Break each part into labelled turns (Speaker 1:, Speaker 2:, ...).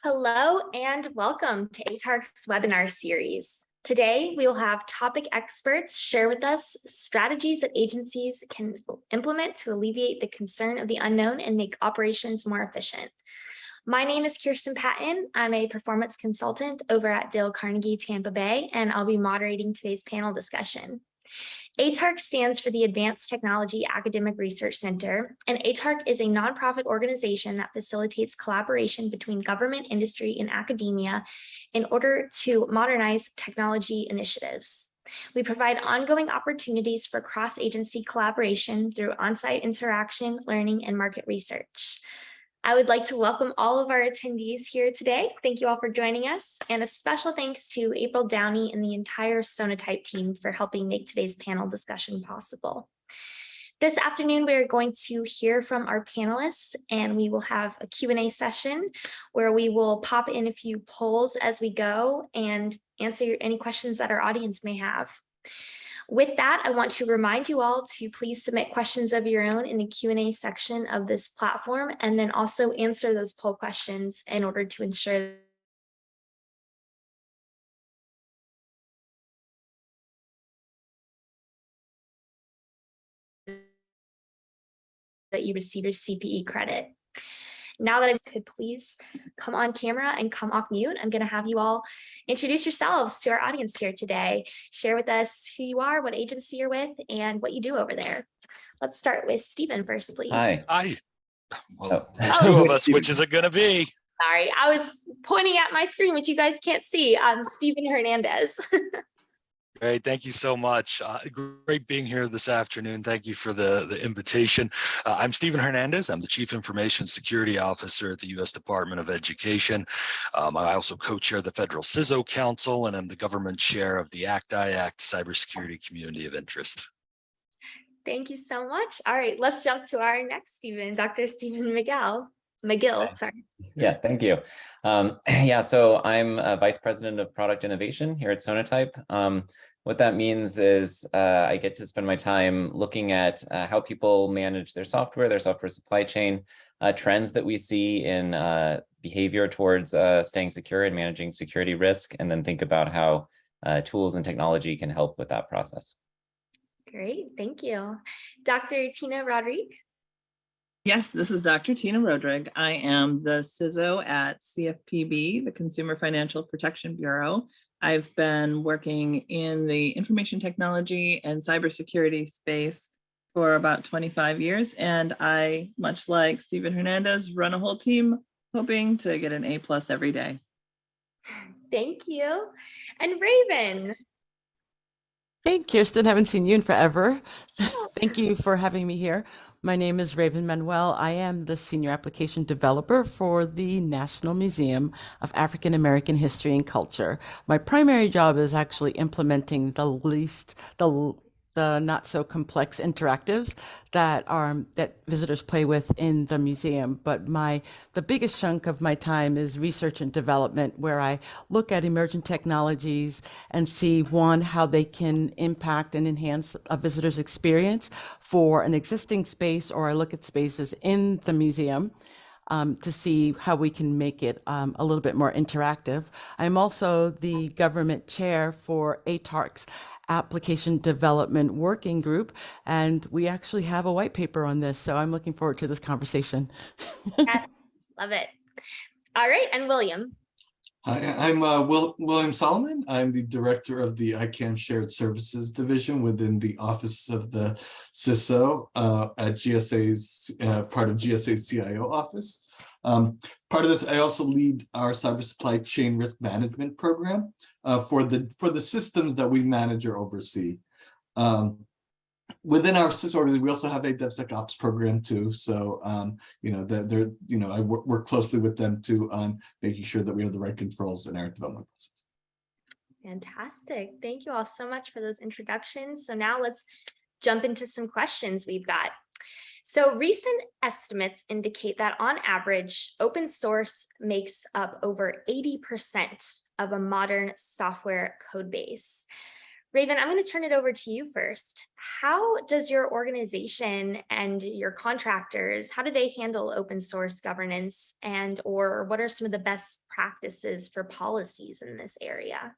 Speaker 1: Hello and welcome to ATARC's webinar series. Today, we will have topic experts share with us strategies that agencies can implement to alleviate the concern of the unknown and make operations more efficient. My name is Kirsten Patton. I'm a performance consultant over at Dale Carnegie Tampa Bay, and I'll be moderating today's panel discussion. ATARC stands for the Advanced Technology Academic Research Center, and ATARC is a nonprofit organization that facilitates collaboration between government, industry, and academia in order to modernize technology initiatives. We provide ongoing opportunities for cross-agency collaboration through on-site interaction, learning, and market research. I would like to welcome all of our attendees here today. Thank you all for joining us, and a special thanks to April Downey and the entire Sonatype team for helping make today's panel discussion possible. This afternoon, we are going to hear from our panelists, and we will have a Q&A session where we will pop in a few polls as we go and answer any questions that our audience may have. With that, I want to remind you all to please submit questions of your own in the Q&A section of this platform, and then also answer those poll questions in order to ensure that you receive your CPE credit. Now that I could please come on camera and come off mute, I'm going to have you all introduce yourselves to our audience here today. Share with us who you are, what agency you're with, and what you do over there. Let's start with Stephen first, please.
Speaker 2: Hi. Well, there's two of us. Which is it going to be?
Speaker 1: Sorry, I was pointing at my screen, which you guys can't see. I'm Stephen Hernandez.
Speaker 2: Great, thank you so much. Great being here this afternoon. Thank you for the invitation. I'm Stephen Hernandez. I'm the Chief Information Security Officer at the U.S. Department of Education. I also co-chair the Federal CISO Council, and I'm the Government Chair of the ACT-IACT Cybersecurity Community of Interest.
Speaker 1: Thank you so much. All right, let's jump to our next Stephen, Dr. Stephen McGill, sorry.
Speaker 3: Yeah, thank you. So I'm Vice President of Product Innovation here at Sonatype. What that means is I get to spend my time looking at how people manage their software supply chain, trends that we see in behavior towards staying secure and managing security risk, and then think about how tools and technology can help with that process.
Speaker 1: Great, thank you. Dr. Tina Rodriguez.
Speaker 4: Yes, this is Dr. Tina Rodriguez. I am the CISO at CFPB, the Consumer Financial Protection Bureau. I've been working in the information technology and cybersecurity space for about 25 years, and I, much like Stephen Hernandez, run a whole team hoping to get an A+ every day.
Speaker 1: Thank you. And Raven.
Speaker 5: Hey, Kirsten, haven't seen you in forever. Thank you for having me here. My name is Raven Manuel. I am the Senior Application Developer for the National Museum of African American History and Culture. My primary job is actually implementing the not so complex interactives that visitors play with in the museum. But the biggest chunk of my time is research and development, where I look at emerging technologies and see, one, how they can impact and enhance a visitor's experience for an existing space, or I look at spaces in the museum to see how we can make it a little bit more interactive. I'm also the government chair for ATARC's Application Development Working Group, and we actually have a white paper on this, so I'm looking forward to this conversation.
Speaker 1: Yes, love it. All right, and William.
Speaker 6: Hi, I'm William Solomon. I'm the director of the ICANN Shared Services Division within the Office of the CISO at GSA's, part of GSA's CIO office. Part of this, I also lead our cyber supply chain risk management program for the systems that we manage or oversee. Within our CISO organization, we also have a DevSecOps program too. So, I work closely with them too on making sure that we have the right controls in our development process.
Speaker 1: Fantastic. Thank you all so much for those introductions. So now let's jump into some questions we've got. So recent estimates indicate that on average, open source makes up over 80% of a modern software code base. Raven, I'm going to turn it over to you first. How does your organization and your contractors, how do they handle open source governance, and or what are some of the best practices for policies in this area?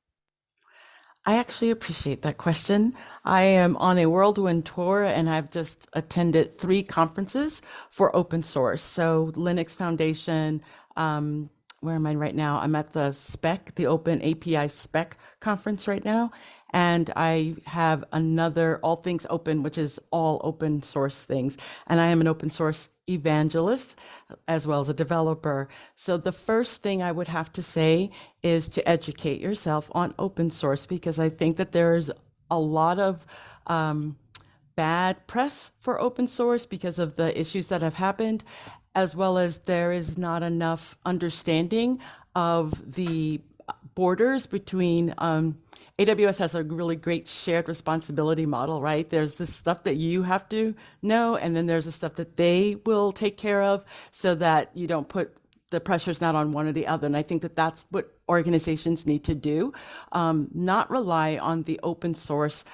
Speaker 5: I actually appreciate that question. I am on a whirlwind tour and I've just attended 3 conferences for open source. So Linux Foundation, where am I right now? I'm at the SPEC, the Open API SPEC conference right now. And I have another All Things Open, which is all open source things. And I am an open source evangelist as well as a developer. So the first thing I would have to say is to educate yourself on open source, because I think that there's a lot of bad press for open source because of the issues that have happened, as well as there is not enough understanding of the borders between AWS has a really great shared responsibility model, right? There's this stuff that you have to know, and then there's the stuff that they will take care of so that you don't put the pressure's not on one or the other. And I think that that's what organizations need to do, not rely on the open source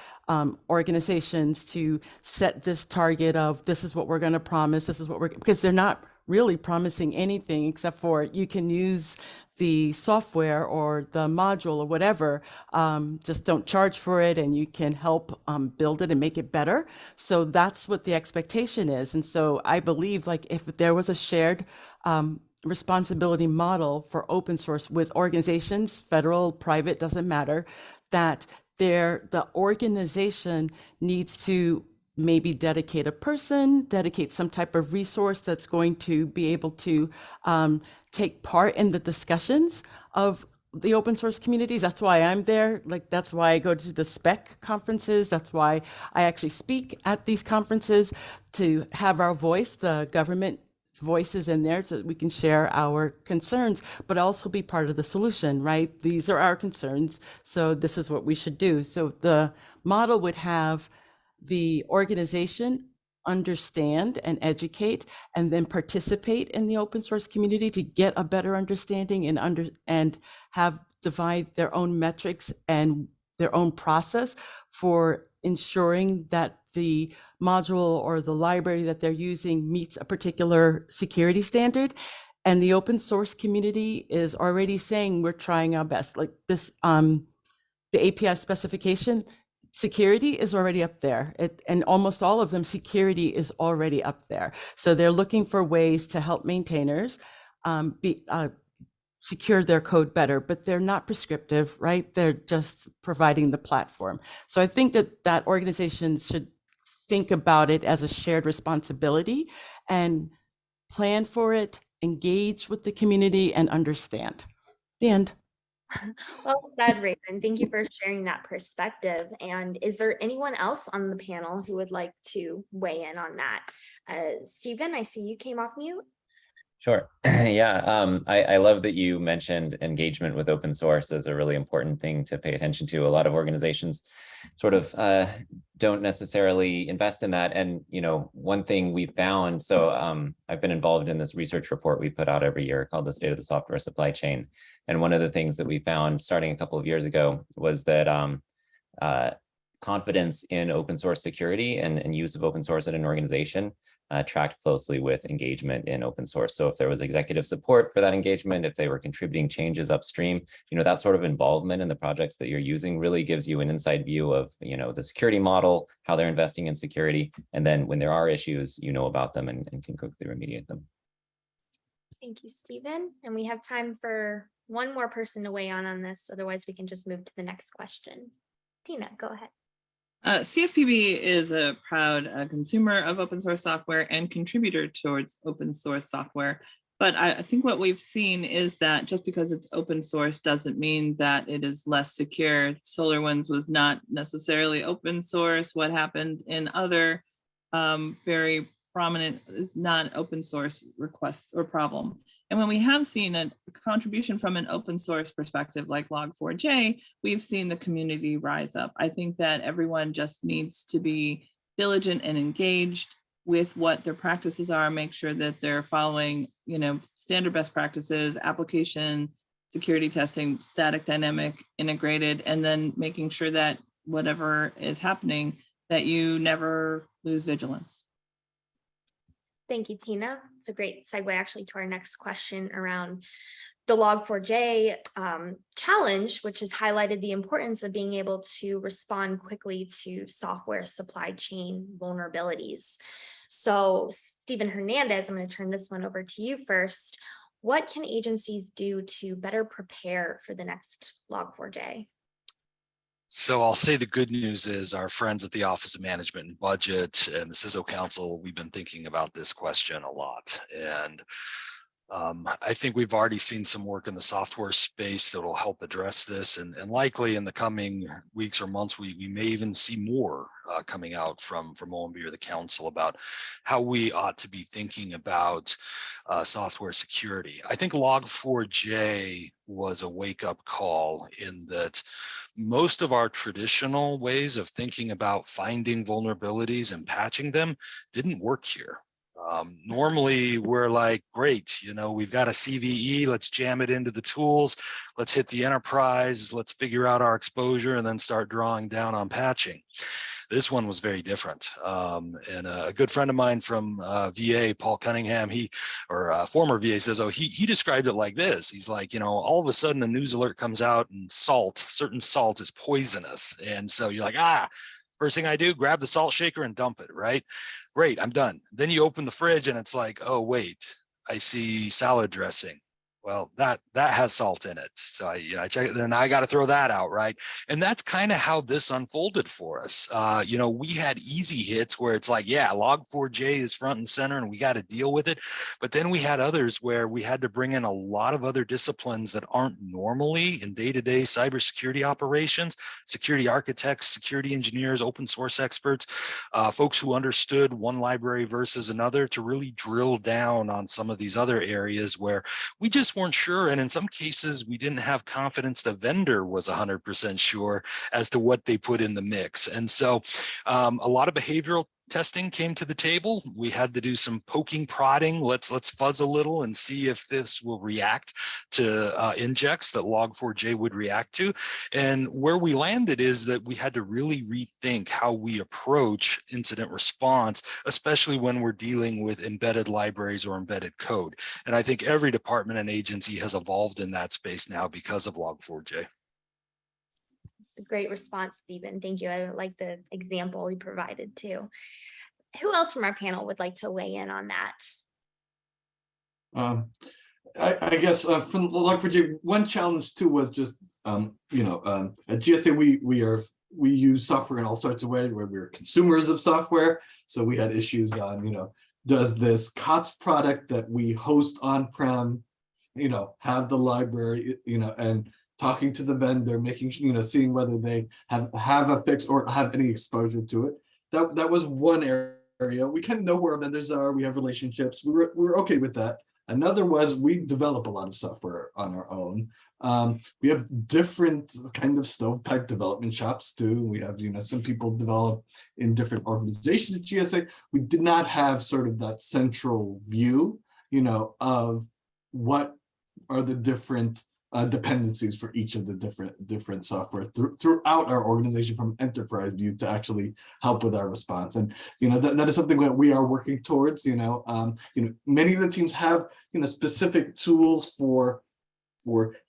Speaker 5: organizations to set this target of this is what we're going to promise, this is what we're, because they're not really promising anything except for you can use the software or the module or whatever, just don't charge for it and you can help build it and make it better. So that's what the expectation is. And so I believe like if there was a shared responsibility model for open source with organizations, federal, private, doesn't matter, that the organization needs to maybe dedicate a person, dedicate some type of resource that's going to be able to take part in the discussions of the open source communities. That's why I'm there. Like, that's why I go to the SPEC conferences. That's why I actually speak at these conferences, to have our voice, the government voices in there, so that we can share our concerns, but also be part of the solution, right? These are our concerns, so this is what we should do. So the model would have the organization understand and educate and then participate in the open source community to get a better understanding and have divide their own metrics and their own process for ensuring that the module or the library that they're using meets a particular security standard. And the open source community is already saying we're trying our best. Like this, the API specification, security is already up there. And almost all of them, security is already up there. So they're looking for ways to help maintainers secure their code better, but they're not prescriptive, right? They're just providing the platform. So I think that organizations should think about it as a shared responsibility and plan for it, engage with the community, and understand. The end.
Speaker 1: Well said, Raven. Thank you for sharing that perspective. And is there anyone else on the panel who would like to weigh in on that? Stephen, I see you came off mute.
Speaker 3: Sure. Yeah, I love that you mentioned engagement with open source as a really important thing to pay attention to. A lot of organizations sort of don't necessarily invest in that. And, you know, one thing we found, so I've been involved in this research report we put out every year called the State of the Software Supply Chain. And one of the things that we found starting a couple of years ago was that confidence in open source security and use of open source at an organization tracked closely with engagement in open source. So if there was executive support for that engagement, if they were contributing changes upstream, you know, that sort of involvement in the projects that you're using really gives you an inside view of, you know, the security model, how they're investing in security. And then when there are issues, you know about them and can quickly remediate them.
Speaker 1: Thank you, Stephen. And we have time for one more person to weigh in on this. Otherwise, we can just move to the next question. Tina, go ahead.
Speaker 4: CFPB is a proud consumer of open source software and contributor towards open source software. But I think what we've seen is that just because it's open source doesn't mean that it is less secure. SolarWinds was not necessarily open source. What happened in other very prominent is not open source request or problem. And when we have seen a contribution from an open source perspective like Log4j, we've seen the community rise up. I think that everyone just needs to be diligent and engaged with what their practices are, make sure that they're following, you know, standard best practices, application, security testing, static, dynamic, integrated, and then making sure that whatever is happening, that you never lose vigilance.
Speaker 1: Thank you, Tina. It's a great segue actually to our next question around the Log4j challenge, which has highlighted the importance of being able to respond quickly to software supply chain vulnerabilities. So Stephen Hernandez, I'm going to turn this one over to you first. What can agencies do to better prepare for the next Log4j?
Speaker 2: So I'll say the good news is our friends at the Office of Management and Budget and the CISO Council, we've been thinking about this question a lot. And I think we've already seen some work in the software space that will help address this. And likely in the coming weeks or months, we may even see more coming out from OMB or the council about how we ought to be thinking about software security. I think Log4j was a wake-up call in that most of our traditional ways of thinking about finding vulnerabilities and patching them didn't work here. Normally we're like, great, we've got a CVE, let's jam it into the tools, let's hit the enterprise, let's figure out our exposure and then start drawing down on patching. This one was very different. And a good friend of mine from VA, Paul Cunningham, former VA CISO, he described it like this. He's like, all of a sudden a news alert comes out and certain salt is poisonous. And so you're like, first thing I do, grab the salt shaker and dump it, right? Great, I'm done. Then you open the fridge and it's like, oh, wait, I see salad dressing. Well, that has salt in it. So I check it, then I got to throw that out, right? And that's kind of how this unfolded for us. We had easy hits where it's like, yeah, Log4j is front and center and we got to deal with it. But then we had others where we had to bring in a lot of other disciplines that aren't normally in day-to-day cybersecurity operations, security architects, security engineers, open source experts, folks who understood one library versus another to really drill down on some of these other areas where we just weren't sure. And in some cases, we didn't have confidence the vendor was 100% sure as to what they put in the mix. And so a lot of behavioral testing came to the table. We had to do some poking, prodding. Let's fuzz a little and see if this will react to injects that Log4j would react to. And where we landed is that we had to really rethink how we approach incident response, especially when we're dealing with embedded libraries or embedded code. And I think every department and agency has evolved in that space now because of Log4j.
Speaker 1: It's a great response, Stephen. Thank you. I like the example you provided too. Who else from our panel would like to weigh in on that?
Speaker 6: I guess from Log4j, one challenge too was just at GSA we use software in all sorts of ways where we're consumers of software. So we had issues on does this COTS product that we host on-prem have the library and talking to the vendor, making seeing whether they have a fix or have any exposure to it. That was one area. We kind of know where our vendors are. We have relationships. We were okay with that. Another was we develop a lot of software on our own. We have different kind of stovepipe development shops too. We have some people develop in different organizations at GSA. We did not have sort of that central view, of what are the different dependencies for each of the different software throughout our organization from enterprise view to actually help with our response. And that is something that we are working towards. Many of the teams have specific tools for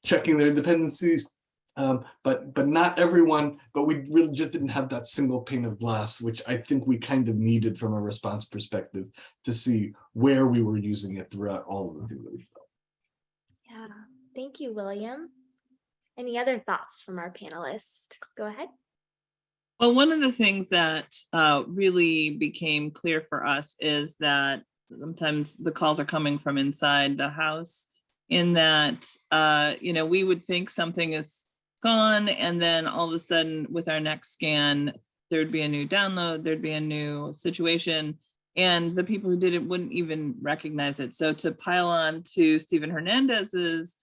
Speaker 6: checking their dependencies, but not everyone. But we really just didn't have that single pane of glass, which I think we kind of needed from a response perspective to see where we were using it throughout all of the things that we developed.
Speaker 1: Yeah. Thank you, William. Any other thoughts from our panelists? Go ahead.
Speaker 4: Well, one of the things that really became clear for us is that sometimes the calls are coming from inside the house, in that, we would think something is gone, and then all of a sudden with our next scan, there'd be a new download, there'd be a new situation, and the people who did it wouldn't even recognize it. So to pile on to Stephen Hernandez's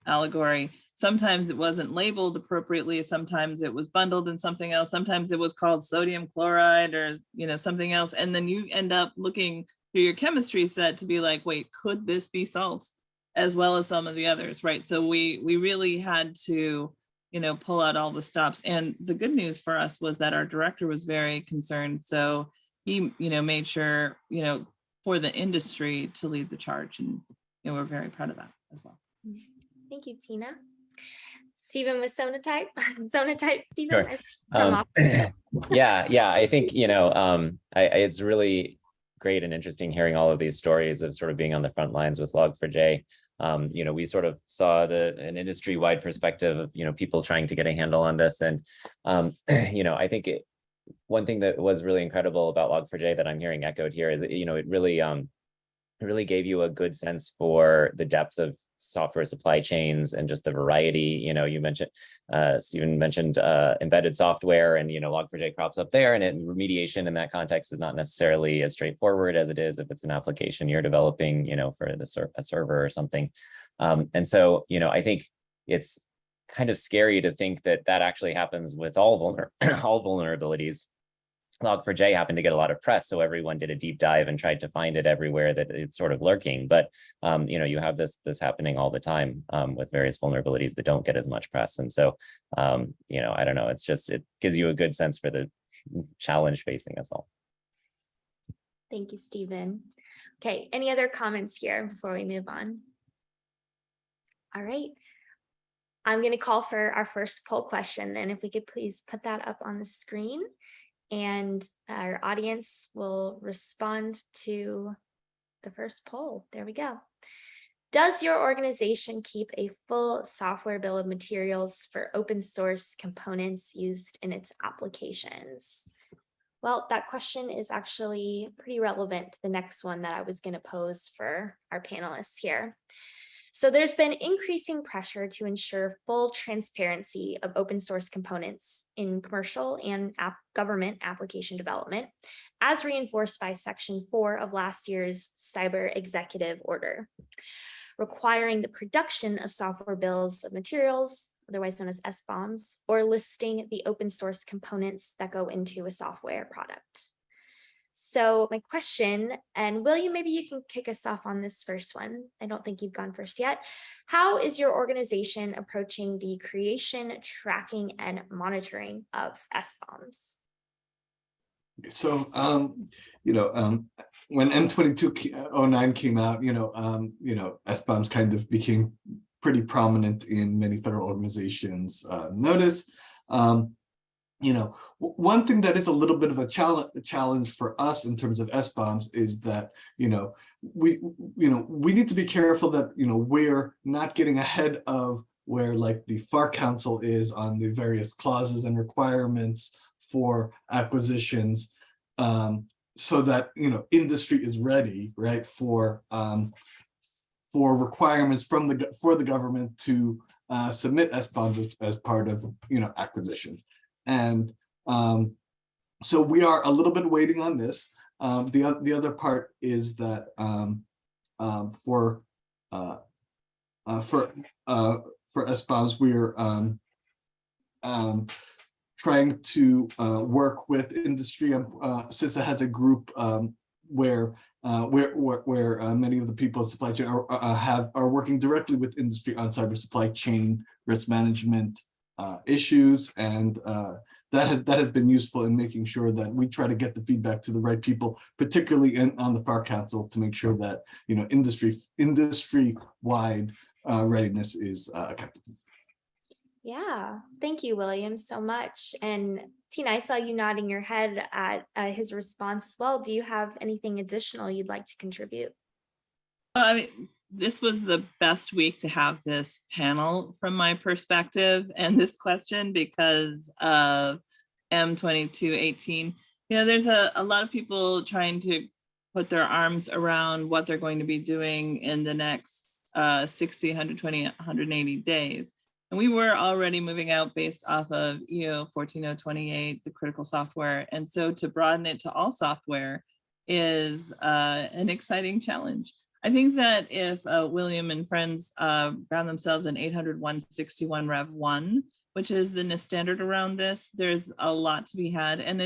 Speaker 4: allegory, sometimes it wasn't labeled appropriately, sometimes it was bundled in something else, sometimes it was called sodium chloride or something else, and then you end up looking through your chemistry set to be like, wait, could this be salt as well as some of the others, right? So we really had to pull out all the stops. And the good news for us was that our director was very concerned. So he, made sure, for the industry to lead the charge. And we're very proud of that as well.
Speaker 1: Thank you, Tina. Stephen with Sonatype. Sonatype, Stephen.
Speaker 3: Sure. Yeah, I think, it's really great and interesting hearing all of these stories of sort of being on the front lines with Log4j. We sort of saw an industry-wide perspective of, people trying to get a handle on this. And, I think one thing that was really incredible about Log4j that I'm hearing echoed here is, it really gave you a good sense for the depth of software supply chains and just the variety. You mentioned, Stephen mentioned embedded software, and Log4j crops up there, and remediation in that context is not necessarily as straightforward as it is if it's an application you're developing, for a server or something. And so, I think it's kind of scary to think that actually happens with all vulnerabilities. Log4j happened to get a lot of press, so everyone did a deep dive and tried to find it everywhere that it's sort of lurking. But you have this happening all the time with various vulnerabilities that don't get as much press. And so I don't know. It gives you a good sense for the challenge facing us all.
Speaker 1: Thank you, Stephen. Okay, any other comments here before we move on? All right. I'm going to call for our first poll question, and if we could please put that up on the screen. And our audience will respond to the first poll. There we go. Does your organization keep a full software bill of materials for open source components used in its applications? Well, that question is actually pretty relevant to the next one that I was going to pose for our panelists here. So there's been increasing pressure to ensure full transparency of open source components in commercial and government application development, as reinforced by Section 4 of last year's Cyber Executive Order, requiring the production of software bills of materials, otherwise known as SBOMs, or listing the open source components that go into a software product. So my question, and William, maybe you can kick us off on this first one. I don't think you've gone first yet. How is your organization approaching the creation, tracking, and monitoring of SBOMs?
Speaker 6: So, when M2209 came out, SBOMs kind of became pretty prominent in many federal organizations' notice. One thing that is a little bit of a challenge for us in terms of SBOMs is that, we need to be careful that, we're not getting ahead of where like the FAR Council is on the various clauses and requirements for acquisitions, so that, industry is ready, right, for requirements for the government to submit SBOMs as part of, acquisitions. And so we are a little bit waiting on this. The other part is that for SBOMs, we're trying to work with industry. CISA has a group where many of the people in supply chain are working directly with industry on cyber supply chain risk management issues, and that has been useful in making sure that we try to get the feedback to the right people, particularly on the FAR Council, to make sure that industry-wide readiness is kept.
Speaker 1: Yeah, thank you, William, so much. And Tina, I saw you nodding your head at his response as well. Do you have anything additional you'd like to contribute?
Speaker 4: This was the best week to have this panel from my perspective and this question because of M2218. There's a lot of people trying to put their arms around what they're going to be doing in the next 60, 120, 180 days. And we were already moving out based off of EO 14028, the critical software. And so to broaden it to all software is an exciting challenge. I think that if William and friends ground themselves in 800.161 Rev 1, which is the NIST standard around this, there's a lot to be had. And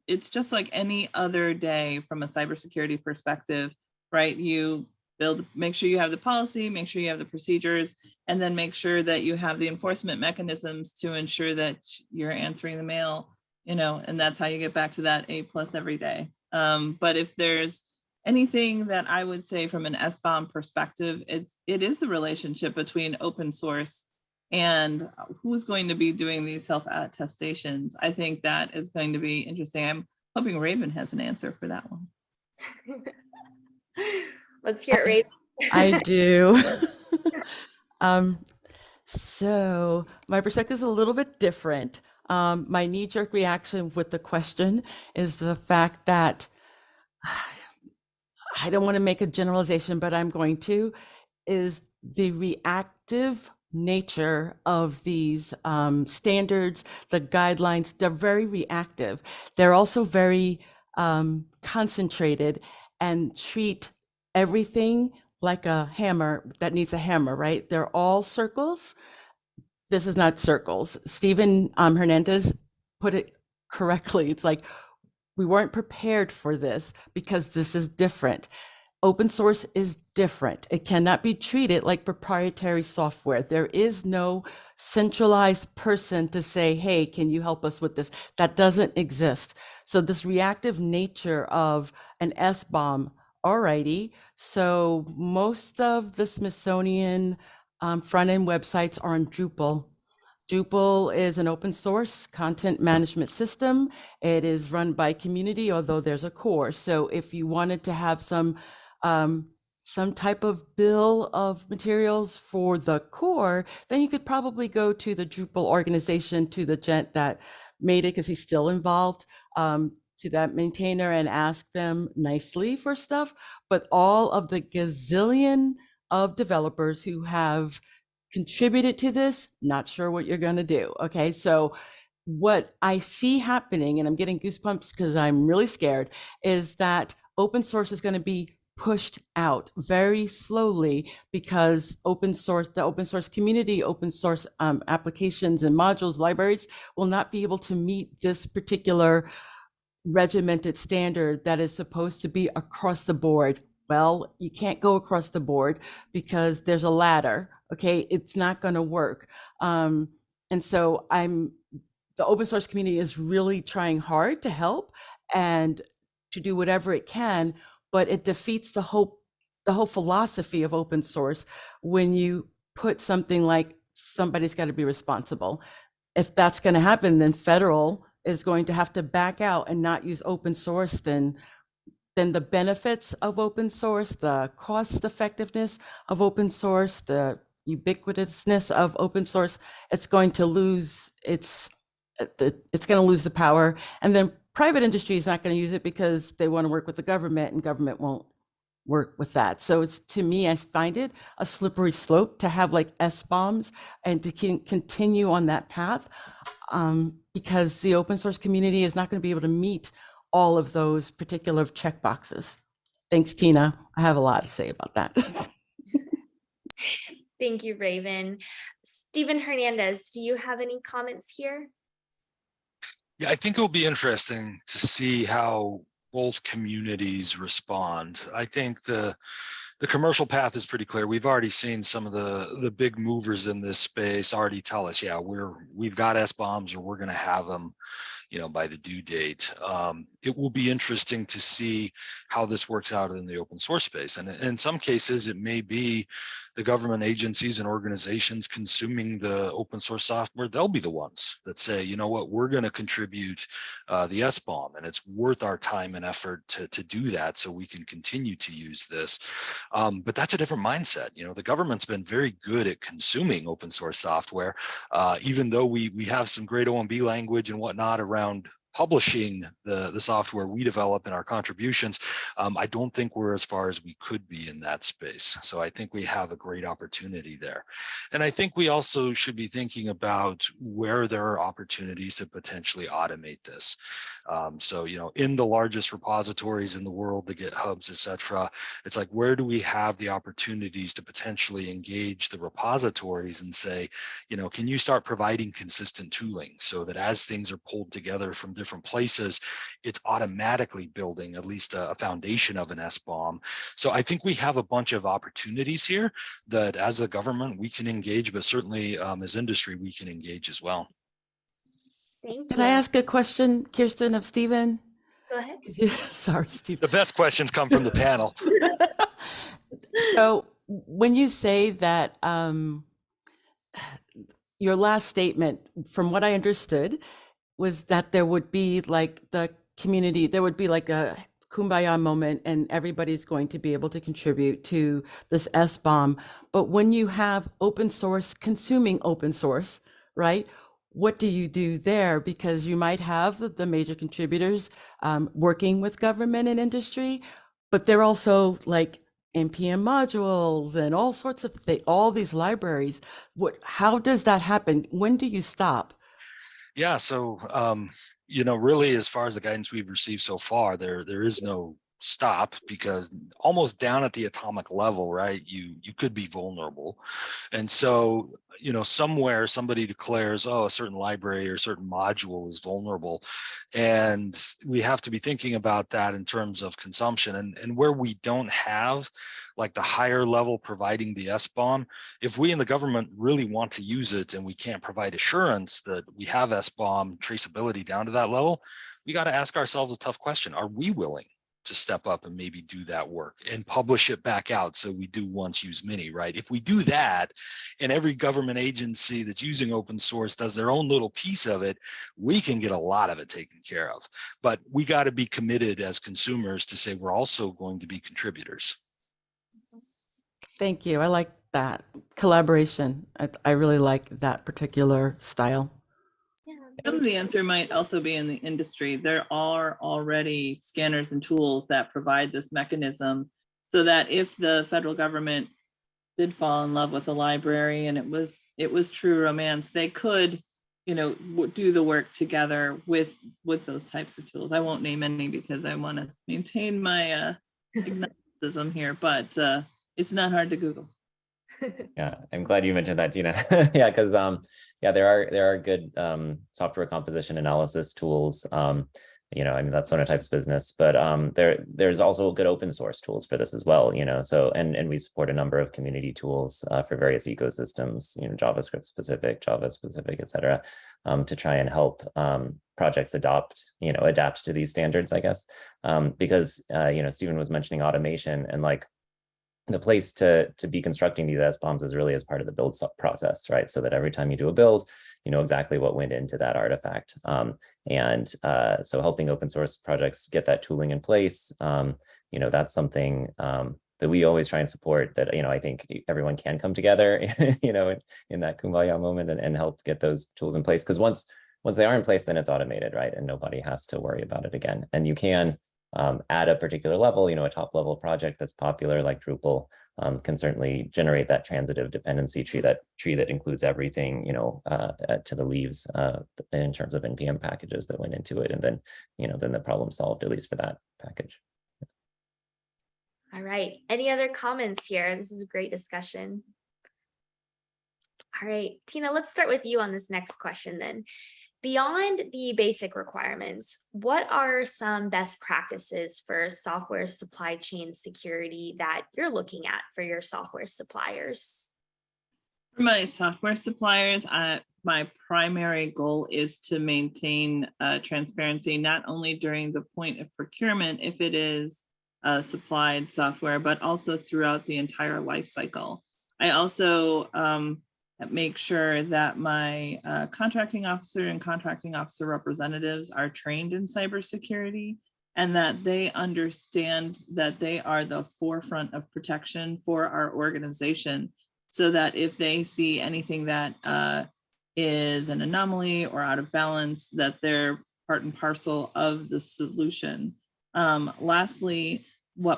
Speaker 4: it's just like any other day from a cybersecurity perspective, right? You make sure you have the policy, make sure you have the procedures, and then make sure that you have the enforcement mechanisms to ensure that you're answering the mail, and that's how you get back to that A+ every day. But if there's anything that I would say from an SBOM perspective, it is the relationship between open source and who's going to be doing these self-attestations. I think that is going to be interesting. I'm hoping Raven has an answer for that one.
Speaker 1: Let's hear it, Raven.
Speaker 5: I do. So my perspective is a little bit different. My knee-jerk reaction with the question is the fact that I don't want to make a generalization, but I'm going to, is the reactive nature of these standards, the guidelines. They're very reactive. They're also very concentrated and treat everything like a hammer that needs a hammer, right? They're all circles. This is not circles. Stephen Hernandez put it correctly. It's like, we weren't prepared for this because this is different. Open source is different. It cannot be treated like proprietary software. There is no centralized person to say, hey, can you help us with this? That doesn't exist. So this reactive nature of an SBOM, alrighty. So most of the Smithsonian front-end websites are on Drupal. Drupal is an open source content management system. It is run by community, although there's a core. So if you wanted to have some type of bill of materials for the core, then you could probably go to the Drupal organization, to the gent that made it, because he's still involved, to that maintainer and ask them nicely for stuff. But all of the gazillion of developers who have contributed to this, not sure what you're going to do. Okay, so what I see happening, and I'm getting goosebumps because I'm really scared, is that open source is going to be pushed out very slowly because the open source community, open source applications and modules, libraries will not be able to meet this particular regimented standard that is supposed to be across the board. Well, you can't go across the board because there's a ladder. Okay, it's not going to work. And so the open source community is really trying hard to help and to do whatever it can, but it defeats the whole philosophy of open source when you put something like somebody's got to be responsible. If that's going to happen, then federal is going to have to back out and not use open source. Then the benefits of open source, the cost effectiveness of open source, the ubiquitousness of open source, it's going to lose the power. And then private industry is not going to use it because they want to work with the government, and government won't work with that. So it's, to me, I find it a slippery slope to have like SBOMs and to continue on that path, because the open source community is not going to be able to meet all of those particular checkboxes. Thanks, Tina. I have a lot to say about that.
Speaker 1: Thank you, Raven. Stephen Hernandez, do you have any comments here?
Speaker 2: Yeah, I think it'll be interesting to see how both communities respond. I think the commercial path is pretty clear. We've already seen some of the big movers in this space already tell us, yeah, we've got SBOMs, or we're going to have them, by the due date. It will be interesting to see how this works out in the open source space. And in some cases, it may be the government agencies and organizations consuming the open source software. They'll be the ones that say, you know what, we're going to contribute the SBOM, and it's worth our time and effort to do that so we can continue to use this. But that's a different mindset. The government's been very good at consuming open source software, even though we have some great OMB language and whatnot around publishing the software we develop and our contributions. I don't think we're as far as we could be in that space. So I think we have a great opportunity there. And I think we also should be thinking about where there are opportunities to potentially automate this. So, in the largest repositories in the world, the GitHubs, et cetera, it's like, where do we have the opportunities to potentially engage the repositories and say, can you start providing consistent tooling so that as things are pulled together from different different places, it's automatically building at least a foundation of an SBOM. So I think we have a bunch of opportunities here that as a government we can engage, but certainly as industry we can engage as well.
Speaker 1: Thank
Speaker 5: Can
Speaker 1: you.
Speaker 5: I ask a question, Kirsten, of Stephen?
Speaker 1: Go ahead.
Speaker 5: Sorry, Steve.
Speaker 2: The best questions come from the panel.
Speaker 5: So when you say that your last statement, from what I understood, was that there would be like the community, there would be like a kumbaya moment and everybody's going to be able to contribute to this SBOM. But when you have open source, consuming open source, right? What do you do there? Because you might have the major contributors working with government and industry, but they're also like NPM modules and all sorts of things, all these libraries. How does that happen? When do you stop?
Speaker 2: Yeah, so really, as far as the guidance we've received so far, there is no stop, because almost down at the atomic level, right, you could be vulnerable. And so somewhere somebody declares, oh, a certain library or a certain module is vulnerable, and we have to be thinking about that in terms of consumption. And where we don't have like the higher level providing the SBOM, if we in the government really want to use it and we can't provide assurance that we have SBOM traceability down to that level, we got to ask ourselves a tough question. Are we willing to step up and maybe do that work and publish it back out so we do once use many, right? If we do that and every government agency that's using open source does their own little piece of it, we can get a lot of it taken care of. But we got to be committed as consumers to say we're also going to be contributors.
Speaker 5: Thank you. I like that collaboration. I really like that particular style.
Speaker 4: Some of the answer might also be in the industry. There are already scanners and tools that provide this mechanism, so that if the federal government did fall in love with a library and it was true romance, they could, do the work together with those types of tools. I won't name any because I want to maintain my agnosticism here, but it's not hard to Google.
Speaker 3: Yeah, I'm glad you mentioned that, Tina. Yeah, because there are good software composition analysis tools. That's Sonatype's business, but there's also good open source tools for this as well. So and we support a number of community tools for various ecosystems, JavaScript specific, Java specific, et cetera, to try and help projects adapt to these standards, I guess, because Stephen was mentioning automation, and like the place to be constructing these SBOMs is really as part of the build process, right? So that every time you do a build, you know exactly what went into that artifact. So helping open source projects get that tooling in place, that's something that we always try and support, that, I think everyone can come together, in that kumbaya moment and help get those tools in place. Because once they are in place, then it's automated, right? And nobody has to worry about it again. And you can, at a particular level, a top level project that's popular like Drupal can certainly generate that transitive dependency tree, that includes everything, to the leaves in terms of NPM packages that went into it. And then, then the problem solved, at least for that package.
Speaker 1: All right. Any other comments here? This is a great discussion. All right, Tina, let's start with you on this next question then. Beyond the basic requirements, what are some best practices for software supply chain security that you're looking at for your software suppliers?
Speaker 4: For my software suppliers, my primary goal is to maintain transparency, not only during the point of procurement, if it is supplied software, but also throughout the entire life cycle. I also make sure that my contracting officer and contracting officer representatives are trained in cybersecurity, and that they understand that they are the forefront of protection for our organization, so that if they see anything that is an anomaly or out of balance, that they're part and parcel of the solution. Lastly,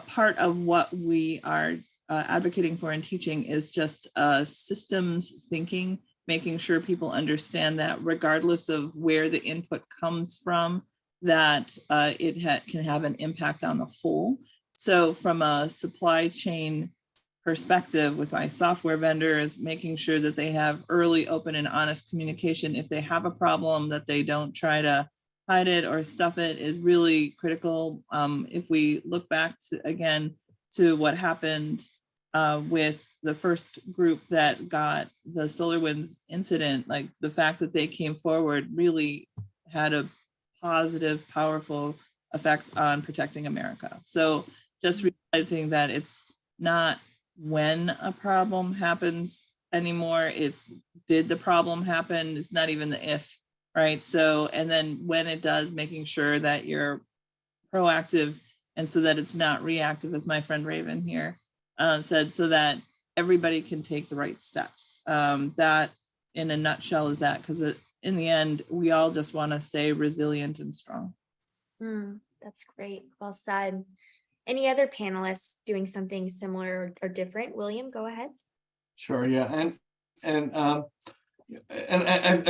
Speaker 4: part of what we are advocating for and teaching is just systems thinking, making sure people understand that regardless of where the input comes from, that it can have an impact on the whole. So from a supply chain perspective with my software vendors, making sure that they have early, open, and honest communication. If they have a problem, that they don't try to hide it or stuff it is really critical. If we look back again to what happened with the first group that got the SolarWinds incident, like the fact that they came forward really had a positive, powerful effect on protecting America. So just realizing that it's not when a problem happens anymore, it's did the problem happen? It's not even the if, right? So, and then when it does, making sure that you're proactive and so that it's not reactive, as my friend Raven here said, so that everybody can take the right steps. That in a nutshell is that, because in the end, we all just want to stay resilient and strong.
Speaker 1: That's great. Well said. Any other panelists doing something similar or different? William, go ahead.
Speaker 6: Sure, yeah, and I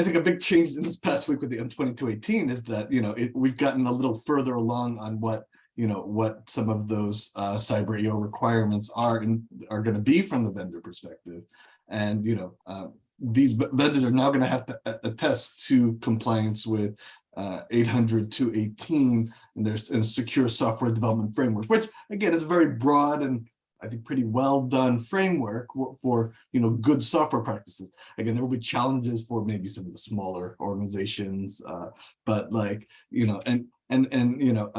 Speaker 6: think a big change in this past week with the M2218 is that, you know, we've gotten a little further along on what, you know, what some of those cyber EO requirements are going to be from the vendor perspective. And, you know, these vendors are now going to have to attest to compliance with 800-218, and there's a secure software development framework, which again is very broad and I think pretty well done framework for, you know, good software practices. Again, there will be challenges for maybe some of the smaller organizations, but like, you know, and you know,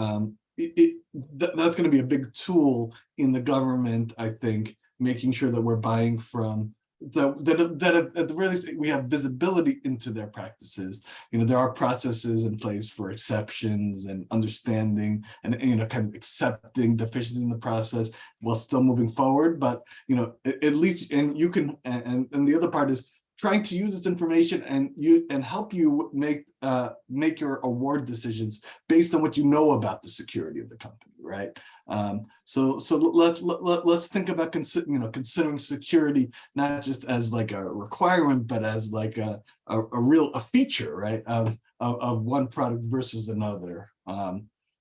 Speaker 6: that's going to be a big tool in the government, I think, making sure that we're buying from that at the very least we have visibility into their practices. You know, there are processes in place for exceptions and understanding and, you know, kind of accepting deficiencies in the process while still moving forward. But, you know, at least, and you can, and the other part is trying to use this information and help you make your award decisions based on what you know about the security of the company, right? So let's think about considering security not just as like a requirement, but as like a feature, right, of one product versus another,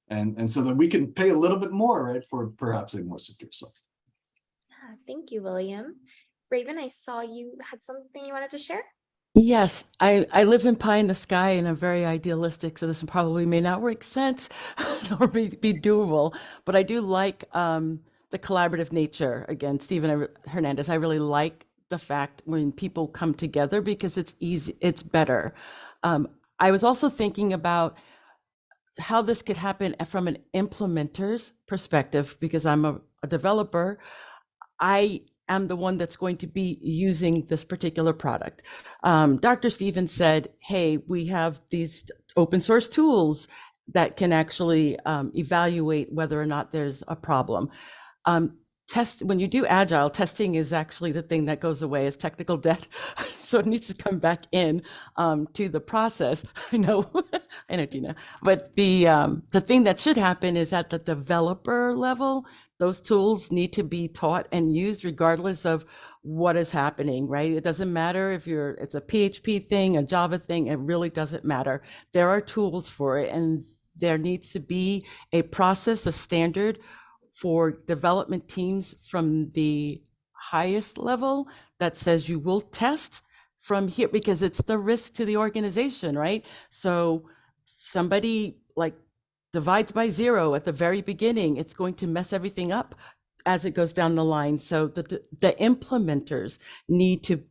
Speaker 6: and so that we can pay a little bit more, right, for perhaps a more secure software.
Speaker 1: Thank you, William. Raven, I saw you had something you wanted to share.
Speaker 5: Yes, I live in pie in the sky and I'm very idealistic, so this probably may not make sense or be doable, but I do like the collaborative nature. Again, Stephen Hernandez, I really like the fact when people come together because it's easy, it's better. I was also thinking about how this could happen from an implementer's perspective, because I'm a developer. I am the one that's going to be using this particular product. Dr. Stevens said, hey, we have these open source tools that can actually evaluate whether or not there's a problem. When you do agile, testing is actually the thing that goes away as technical debt. So it needs to come back in to the process. I know, Tina. But the thing that should happen is at the developer level, those tools need to be taught and used regardless of what is happening, right? It doesn't matter if it's a PHP thing, a Java thing, it really doesn't matter. There are tools for it, and there needs to be a process, a standard for development teams from the highest level that says you will test from here, because it's the risk to the organization, right? So somebody like divides by zero at the very beginning, it's going to mess everything up as it goes down the line. So the implementers need to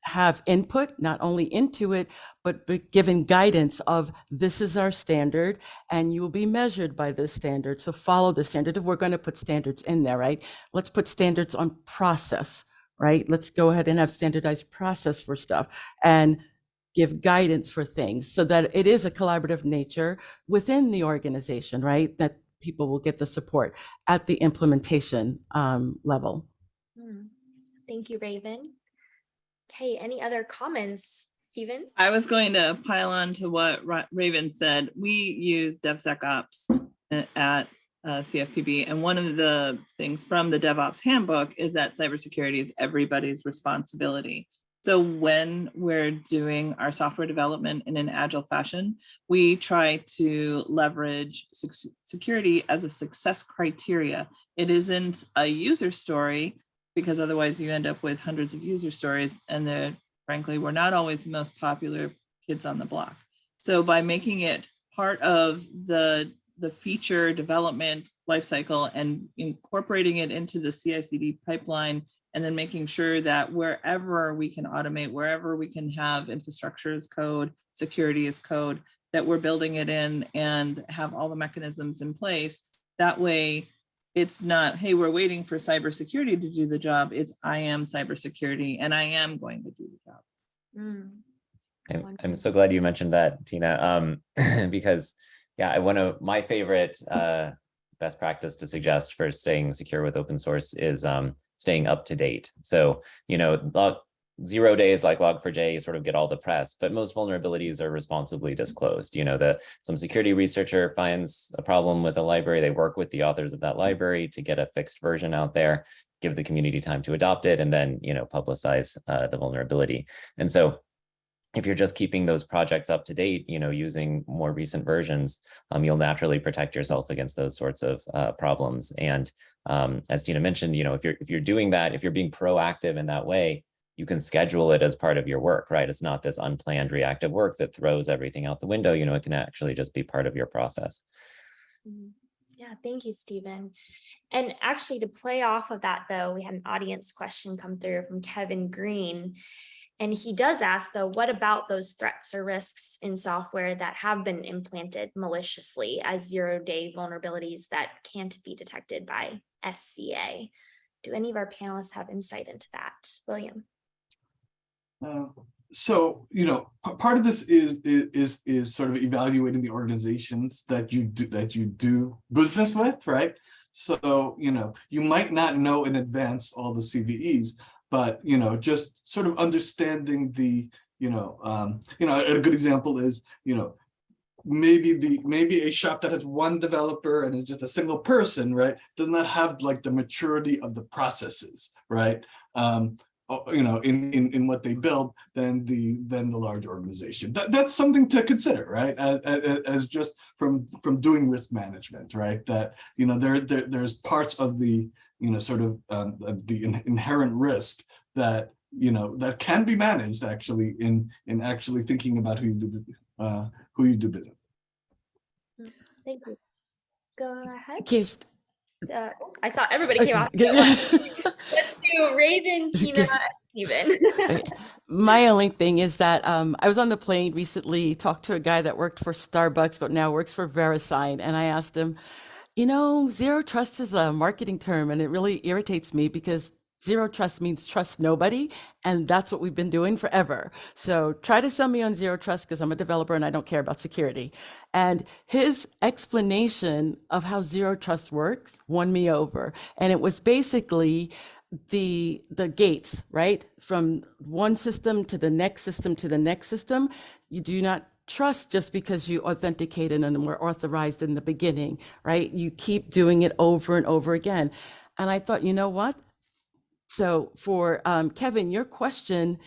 Speaker 5: have input, not only into it, but be given guidance of this is our standard and you will be measured by this standard. So follow the standard. If we're going to put standards in there, right? Let's put standards on process, right? Let's go ahead and have standardized process for stuff and give guidance for things so that it is a collaborative nature within the organization, right? That people will get the support at the implementation level.
Speaker 1: Thank you, Raven. Okay, any other comments, Stephen?
Speaker 4: I was going to pile on to what Raven said. We use DevSecOps at CFPB, and one of the things from the DevOps handbook is that cybersecurity is everybody's responsibility. So when we're doing our software development in an agile fashion, we try to leverage security as a success criteria. It isn't a user story, because otherwise you end up with hundreds of user stories, and frankly, we're not always the most popular kids on the block. So by making it part of the feature development lifecycle and incorporating it into the CI/CD pipeline, and then making sure that wherever we can automate, wherever we can have infrastructure as code, security as code, that we're building it in and have all the mechanisms in place. That way, it's not, hey, we're waiting for cybersecurity to do the job. It's, I am cybersecurity and I am going to do the job.
Speaker 3: I'm so glad you mentioned that, Tina, because yeah, one of my favorite best practice to suggest for staying secure with open source is staying up to date. So, 0 days like Log4j sort of get all the press, but most vulnerabilities are responsibly disclosed. Some security researcher finds a problem with a library, they work with the authors of that library to get a fixed version out there, give the community time to adopt it, and then, publicize the vulnerability. And so if you're just keeping those projects up to date, using more recent versions, you'll naturally protect yourself against those sorts of problems. And as Tina mentioned, if you're doing that, if you're being proactive in that way, you can schedule it as part of your work, right? It's not this unplanned reactive work that throws everything out the window. It can actually just be part of your process.
Speaker 1: Yeah, thank you, Stephen. And actually, to play off of that, though, we had an audience question come through from Kevin Green. And he does ask, though, what about those threats or risks in software that have been implanted maliciously as 0-day vulnerabilities that can't be detected by SCA? Do any of our panelists have insight into that? William?
Speaker 6: So, part of this is sort of evaluating the organizations that you do business with, right? So, you might not know in advance all the CVEs, but just sort of understanding the a good example is maybe a shop that has one developer and is just a single person, right, does not have like the maturity of the processes, right, in what they build than the large organization. That's something to consider, right, as just from doing risk management, right, that there's parts of the sort of the inherent risk that that can be managed actually in actually thinking about who you do business.
Speaker 1: Thank you. Go ahead.
Speaker 5: Kirsten.
Speaker 1: I saw everybody came off.
Speaker 5: Okay.
Speaker 1: Let's do Raven, Tina, Stephen.
Speaker 5: Okay. My only thing is that I was on the plane recently, talked to a guy that worked for Starbucks, but now works for VeriSign. And I asked him, zero trust is a marketing term, and it really irritates me because zero trust means trust nobody. And that's what we've been doing forever. So try to sell me on zero trust because I'm a developer and I don't care about security. And his explanation of how zero trust works won me over. And it was basically the gates, right? From one system to the next system to the next system. You do not trust just because you authenticated and were authorized in the beginning, right? You keep doing it over and over again. And I thought, you know what? So for Kevin, your question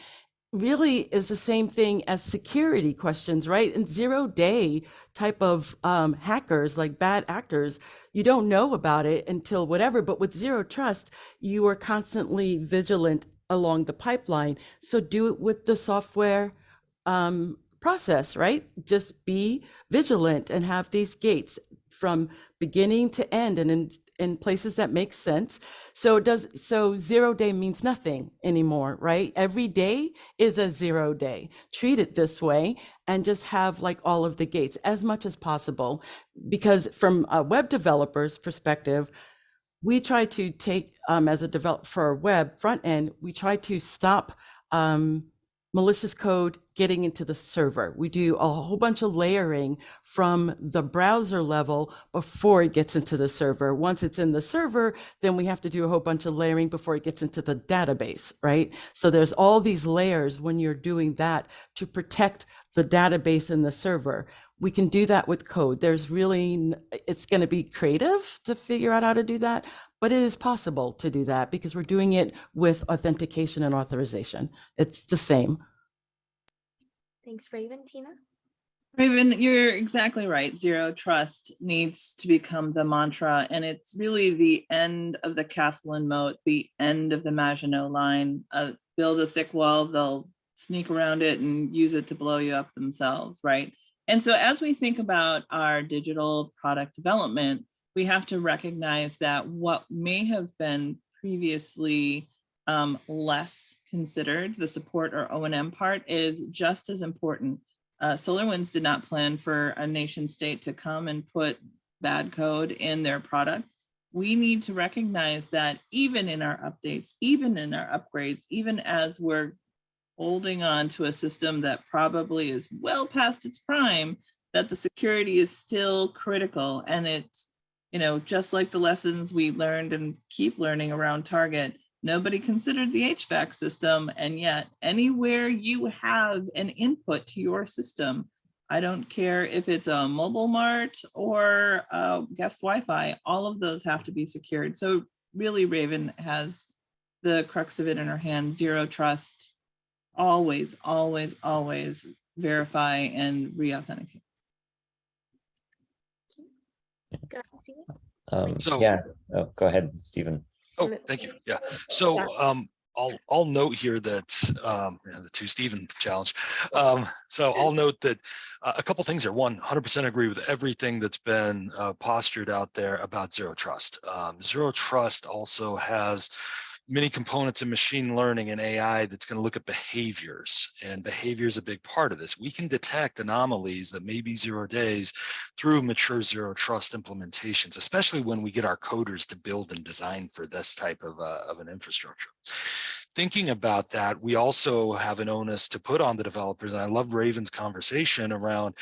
Speaker 5: really is the same thing as security questions, right? And 0-day type of hackers, like bad actors, you don't know about it until whatever. But with zero trust, you are constantly vigilant along the pipeline. So do it with the software process, right? Just be vigilant and have these gates from beginning to end and in places that make sense. So 0-day means nothing anymore, right? Every day is a 0-day. Treat it this way and just have like all of the gates as much as possible. Because from a web developer's perspective, we try to take, as a developer for a web front end, we try to stop malicious code getting into the server. We do a whole bunch of layering from the browser level before it gets into the server. Once it's in the server, then we have to do a whole bunch of layering before it gets into the database, right? So there's all these layers when you're doing that to protect the database in the server. We can do that with code. There's really, it's going to be creative to figure out how to do that, but it is possible to do that because we're doing it with authentication and authorization. It's the same.
Speaker 1: Thanks, Raven. Tina?
Speaker 4: Raven, you're exactly right. Zero trust needs to become the mantra, and it's really the end of the castle and moat, the end of the Maginot line. Build a thick wall, they'll sneak around it and use it to blow you up themselves, right? And so as we think about our digital product development, we have to recognize that what may have been previously less considered, the support or O&M part, is just as important. SolarWinds did not plan for a nation state to come and put bad code in their product. We need to recognize that even in our updates, even in our upgrades, even as we're holding on to a system that probably is well past its prime, that the security is still critical. And it's, just like the lessons we learned and keep learning around Target, nobody considered the HVAC system. And yet anywhere you have an input to your system, I don't care if it's a mobile mart or guest Wi-Fi, all of those have to be secured. So really Raven has the crux of it in her hand, zero trust, always, always, always verify and re-authenticate.
Speaker 3: Go ahead, Stephen.
Speaker 2: Oh, thank you. Yeah. So I'll note here that the two Stephen challenge. So I'll note that a couple things are. 100% agree with everything that's been postured out there about zero trust. Zero trust also has many components in machine learning and AI that's going to look at behaviors, and behavior is a big part of this. We can detect anomalies that may be 0 days through mature zero trust implementations, especially when we get our coders to build and design for this type of an infrastructure. Thinking about that, we also have an onus to put on the developers. And I love Raven's conversation around,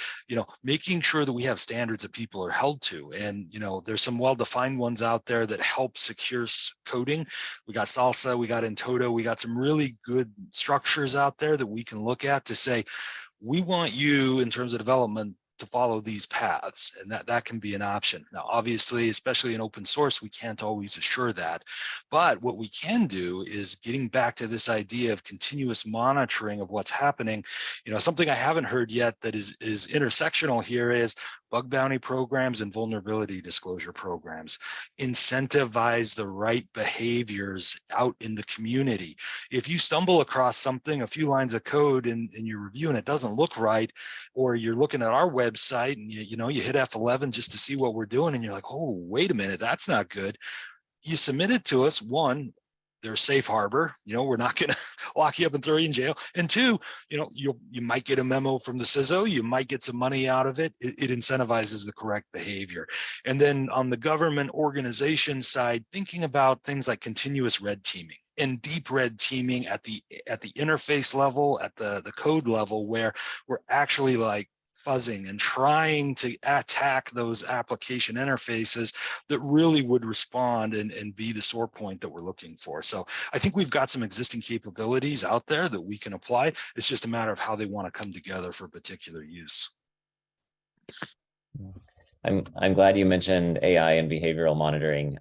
Speaker 2: making sure that we have standards that people are held to. And, there's some well-defined ones out there that help secure coding. We got Salsa, we got Entoto, we got some really good structures out there that we can look at to say, we want you in terms of development to follow these paths, and that can be an option. Now, obviously, especially in open source, we can't always assure that, but what we can do is getting back to this idea of continuous monitoring of what's happening. Something I haven't heard yet that is intersectional here is bug bounty programs and vulnerability disclosure programs. Incentivize the right behaviors out in the community. If you stumble across something, a few lines of code in your review and it doesn't look right, or you're looking at our website and you hit F11 just to see what we're doing and you're like, oh, wait a minute, that's not good. You submit it to us. One, there's safe harbor. We're not going to lock you up and throw you in jail. And two, you might get a memo from the CISO. You might get some money out of it. It incentivizes the correct behavior. And then on the government organization side, thinking about things like continuous red teaming and deep red teaming at the interface level, at the code level, where we're actually like fuzzing and trying to attack those application interfaces that really would respond and be the sore point that we're looking for. So I think we've got some existing capabilities out there that we can apply. It's just a matter of how they want to come together for particular use.
Speaker 3: I'm glad you mentioned AI and behavioral monitoring,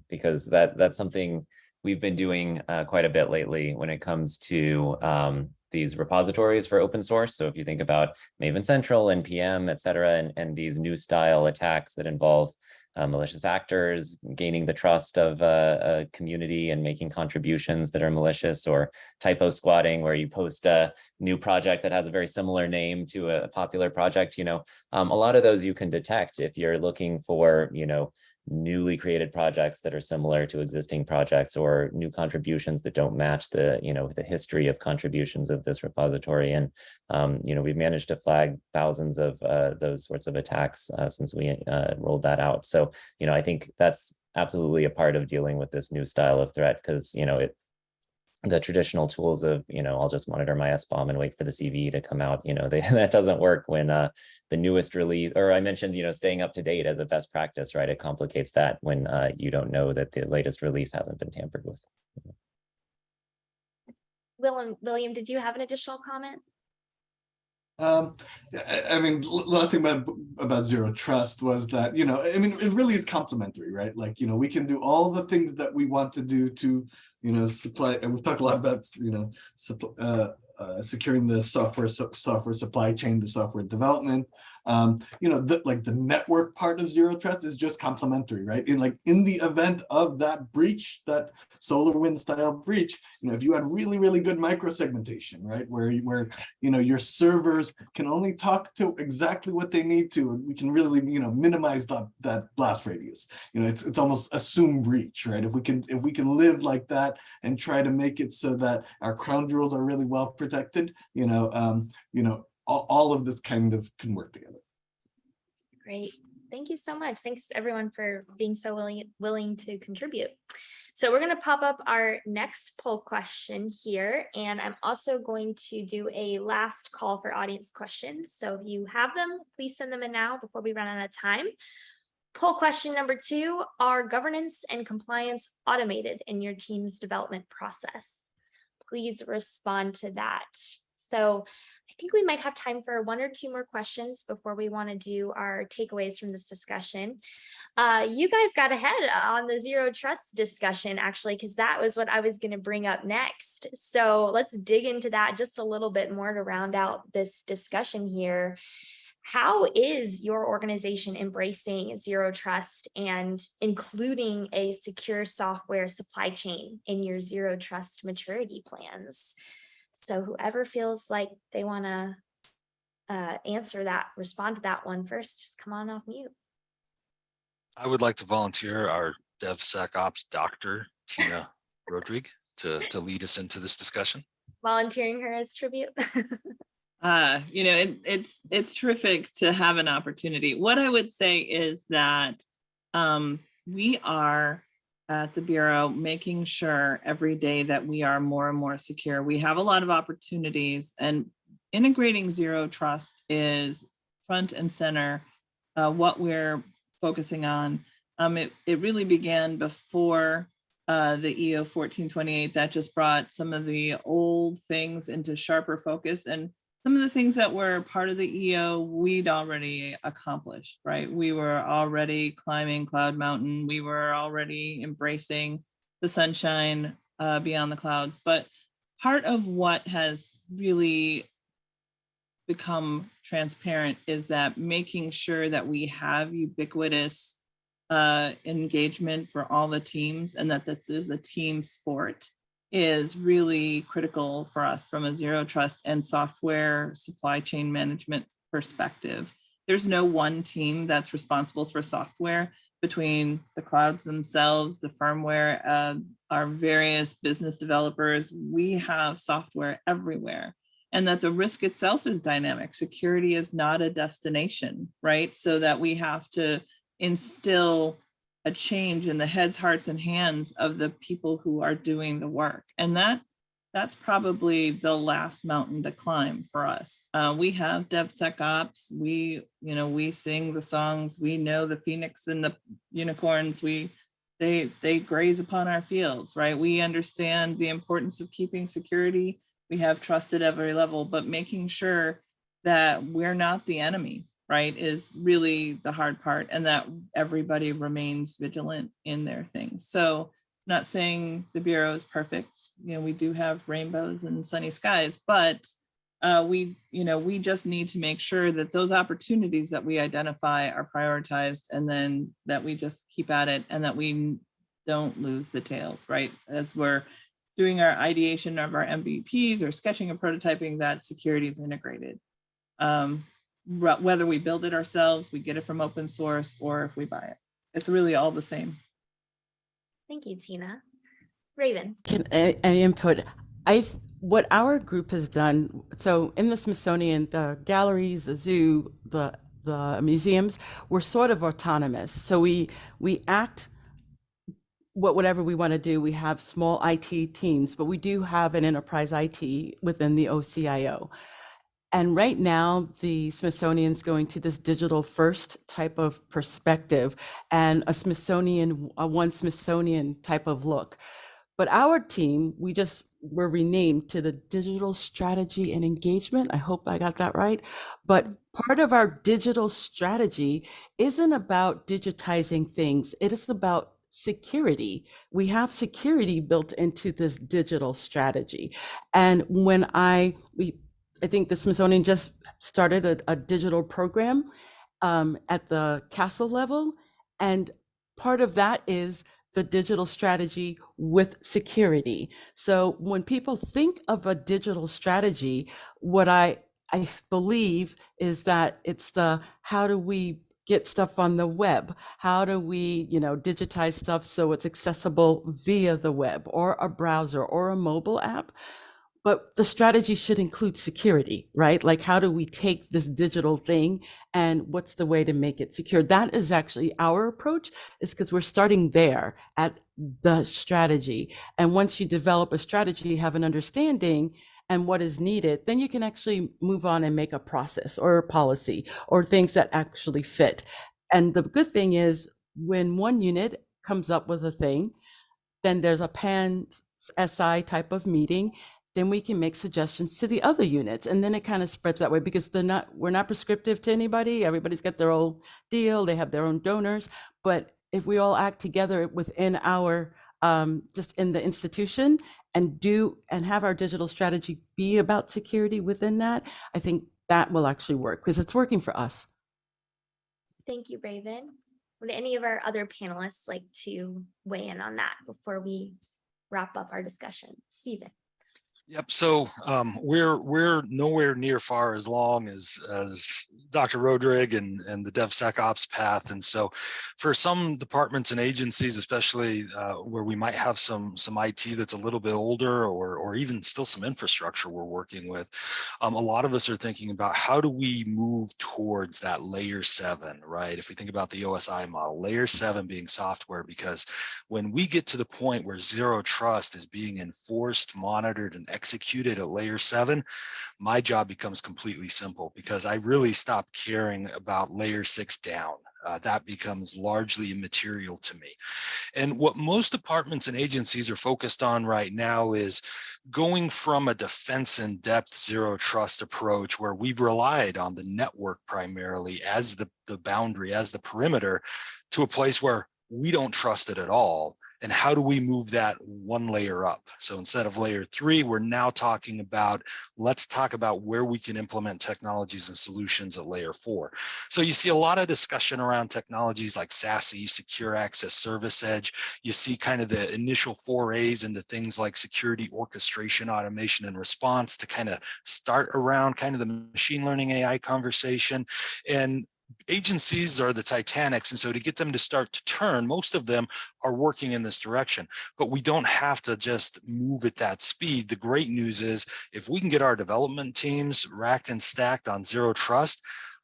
Speaker 3: because that's something we've been doing quite a bit lately when it comes to these repositories for open source. So if you think about Maven Central, NPM, et cetera, and these new style attacks that involve malicious actors gaining the trust of a community and making contributions that are malicious, or typo squatting, where you post a new project that has a very similar name to a popular project, a lot of those you can detect if you're looking for, newly created projects that are similar to existing projects, or new contributions that don't match the history of contributions of this repository. And we've managed to flag thousands of those sorts of attacks since we rolled that out. So I think that's absolutely a part of dealing with this new style of threat, because the traditional tools of I'll just monitor my SBOM and wait for the CV to come out, that doesn't work when the newest release, or I mentioned staying up to date as a best practice, right? It complicates that when you don't know that the latest release hasn't been tampered with.
Speaker 1: William, did you have an additional comment?
Speaker 6: Last thing about zero trust was that, it really is complementary, right? Like, we can do all the things that we want to do to supply, and we've talked a lot about, securing the software supply chain, the software development. The network part of zero trust is just complementary, right? In the event of that breach, that SolarWinds style breach, if you had really, really good microsegmentation, right, where your servers can only talk to exactly what they need to, and we can really, minimize that blast radius. It's almost assumed breach, right? If we can live like that and try to make it so that our crown jewels are really well protected, all of this kind of can work together.
Speaker 1: Great. Thank you so much. Thanks everyone for being so willing to contribute. So we're going to pop up our next poll question here, and I'm also going to do a last call for audience questions. So if you have them, please send them in now before we run out of time. Poll question number 2, are governance and compliance automated in your team's development process? Please respond to that. So I think we might have time for 1 or 2 more questions before we want to do our takeaways from this discussion. You guys got ahead on the zero trust discussion, actually, because that was what I was going to bring up next. So let's dig into that just a little bit more to round out this discussion here. How is your organization embracing zero trust and including a secure software supply chain in your zero trust maturity plans? So whoever feels like they want to respond to that one first, just come on off mute.
Speaker 2: I would like to volunteer our DevSecOps Dr. Tina Rodrigue to lead us into this discussion.
Speaker 1: Volunteering her as tribute.
Speaker 4: It's terrific to have an opportunity. What I would say is that we are at the Bureau making sure every day that we are more and more secure. We have a lot of opportunities, and integrating zero trust is front and center what we're focusing on. It really began before the EO 1428 that just brought some of the old things into sharper focus, and some of the things that were part of the EO we'd already accomplished, right? We were already climbing Cloud Mountain. We were already embracing the sunshine beyond the clouds. But part of what has really become transparent is that making sure that we have ubiquitous engagement for all the teams, and that this is a team sport, is really critical for us from a zero trust and software supply chain management perspective. There's no one team that's responsible for software. Between the clouds themselves, the firmware, our various business developers, we have software everywhere. And that the risk itself is dynamic. Security is not a destination, right? So that we have to instill a change in the heads, hearts, and hands of the people who are doing the work. And that's probably the last mountain to climb for us. We have DevSecOps. We sing the songs. We know the Phoenix and the unicorns. They graze upon our fields, right? We understand the importance of keeping security. We have trust at every level, but making sure that we're not the enemy, right, is really the hard part, and that everybody remains vigilant in their things. So not saying the Bureau is perfect. We do have rainbows and sunny skies, but we just need to make sure that those opportunities that we identify are prioritized, and then that we just keep at it, and that we don't lose the tails, right? As we're doing our ideation of our MVPs or sketching and prototyping, that security is integrated. Whether we build it ourselves, we get it from open source, or if we buy it, it's really all the same.
Speaker 1: Thank you, Tina. Raven.
Speaker 5: Can I input? What our group has done, so in the Smithsonian, the galleries, the zoo, the museums, we're sort of autonomous. So we act whatever we want to do. We have small IT teams, but we do have an enterprise IT within the OCIO. And right now, the Smithsonian's going to this digital first type of perspective, and a one Smithsonian type of look. But our team, we're renamed to the Digital Strategy and Engagement. I hope I got that right. But part of our digital strategy isn't about digitizing things. It is about security. We have security built into this digital strategy. And when I think the Smithsonian just started a digital program at the castle level. And part of that is the digital strategy with security. So when people think of a digital strategy, what I believe is that it's the how do we get stuff on the web? How do we, digitize stuff so it's accessible via the web or a browser or a mobile app? But the strategy should include security, right? Like, how do we take this digital thing and what's the way to make it secure? That is actually our approach, is because we're starting there at the strategy. And once you develop a strategy, have an understanding and what is needed, then you can actually move on and make a process or a policy or things that actually fit. And the good thing is, when one unit comes up with a thing, then there's a pan SI type of meeting, then we can make suggestions to the other units. And then it kind of spreads that way, because we're not prescriptive to anybody. Everybody's got their own deal. They have their own donors. But if we all act together within our, just in the institution, and have our digital strategy be about security within that, I think that will actually work, because it's working for us.
Speaker 1: Thank you, Raven. Would any of our other panelists like to weigh in on that before we wrap up our discussion? Stephen.
Speaker 2: Yep. So we're nowhere near far as long as Dr. Rodrigue and the DevSecOps path. And so for some departments and agencies, especially where we might have some IT that's a little bit older, or even still some infrastructure we're working with, a lot of us are thinking about how do we move towards that layer 7, right? If we think about the OSI model, layer 7 being software, because when we get to the point where zero trust is being enforced, monitored, and executed at layer 7, my job becomes completely simple, because I really stop caring about layer 6 down. That becomes largely immaterial to me. And what most departments and agencies are focused on right now is going from a defense in depth zero trust approach, where we've relied on the network primarily as the boundary, as the perimeter, to a place where we don't trust it at all. And how do we move that one layer up? So instead of layer 3, we're now talking about, let's talk about where we can implement technologies and solutions at layer 4. So you see a lot of discussion around technologies like SASE, Secure Access Service Edge. You see kind of the initial forays into things like security orchestration, automation, and response to kind of start around kind of the machine learning AI conversation. And agencies are the Titanics, and so to get them to start to turn, most of them are working in this direction, but we don't have to just move at that speed. The great news is, if we can get our development teams racked and stacked on zero trust,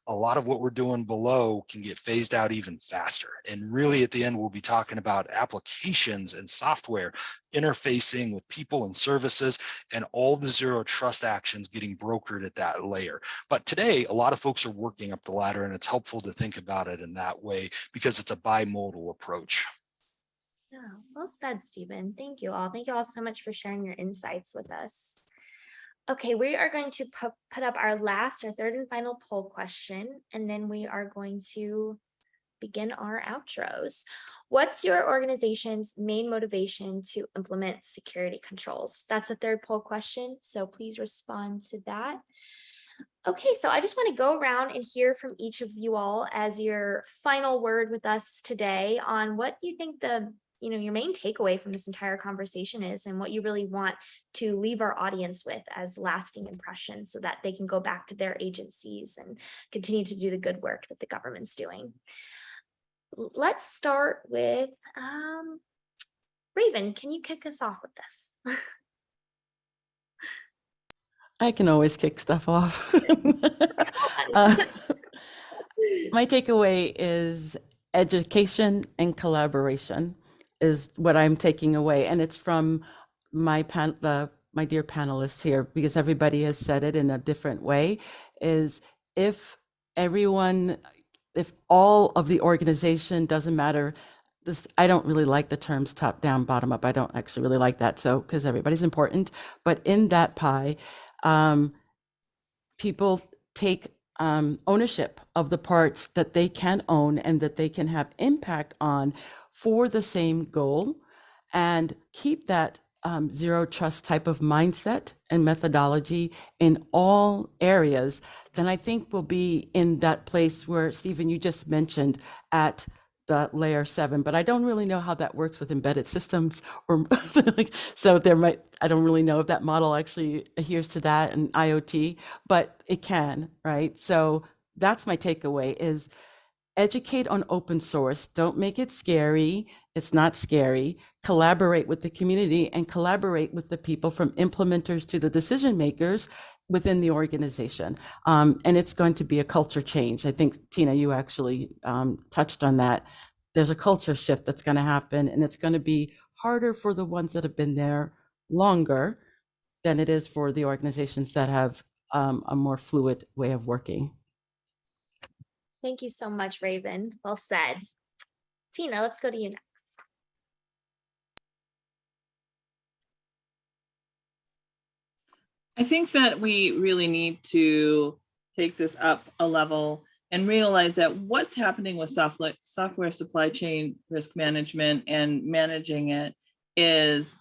Speaker 2: a lot of what we're doing below can get phased out even faster. And really at the end, we'll be talking about applications and software interfacing with people and services, and all the zero trust actions getting brokered at that layer. But today, a lot of folks are working up the ladder, and it's helpful to think about it in that way, because it's a bimodal approach.
Speaker 1: Yeah, well said, Stephen. Thank you all. Thank you all so much for sharing your insights with us. Okay, we are going to put up our third and final poll question, and then we are going to begin our outros. What's your organization's main motivation to implement security controls? That's the third poll question, so please respond to that. Okay, so I just want to go around and hear from each of you all as your final word with us today on what you think your main takeaway from this entire conversation is, and what you really want to leave our audience with as lasting impressions, so that they can go back to their agencies and continue to do the good work that the government's doing. Let's start with Raven. Can you kick us off with this?
Speaker 5: I can always kick stuff off. My takeaway is education and collaboration is what I'm taking away. And it's from my dear panelists here, because everybody has said it in a different way, is if all of the organization, doesn't matter, I don't really like the terms top down, bottom up. I don't actually really like that. So, because everybody's important, but in that pie, people take ownership of the parts that they can own and that they can have impact on for the same goal, and keep that zero trust type of mindset and methodology in all areas, then I think we'll be in that place where, Stephen, you just mentioned at the layer 7, but I don't really know how that works with embedded systems or so I don't really know if that model actually adheres to that and IoT, but it can, right? So that's my takeaway is educate on open source. Don't make it scary. It's not scary. Collaborate with the community and collaborate with the people from implementers to the decision makers within the organization. And it's going to be a culture change. I think, Tina, you actually touched on that. There's a culture shift that's going to happen, and it's going to be harder for the ones that have been there longer than it is for the organizations that have a more fluid way of working.
Speaker 1: Thank you so much, Raven. Well said. Tina, let's go to you next.
Speaker 4: I think that we really need to take this up a level and realize that what's happening with software supply chain risk management and managing it is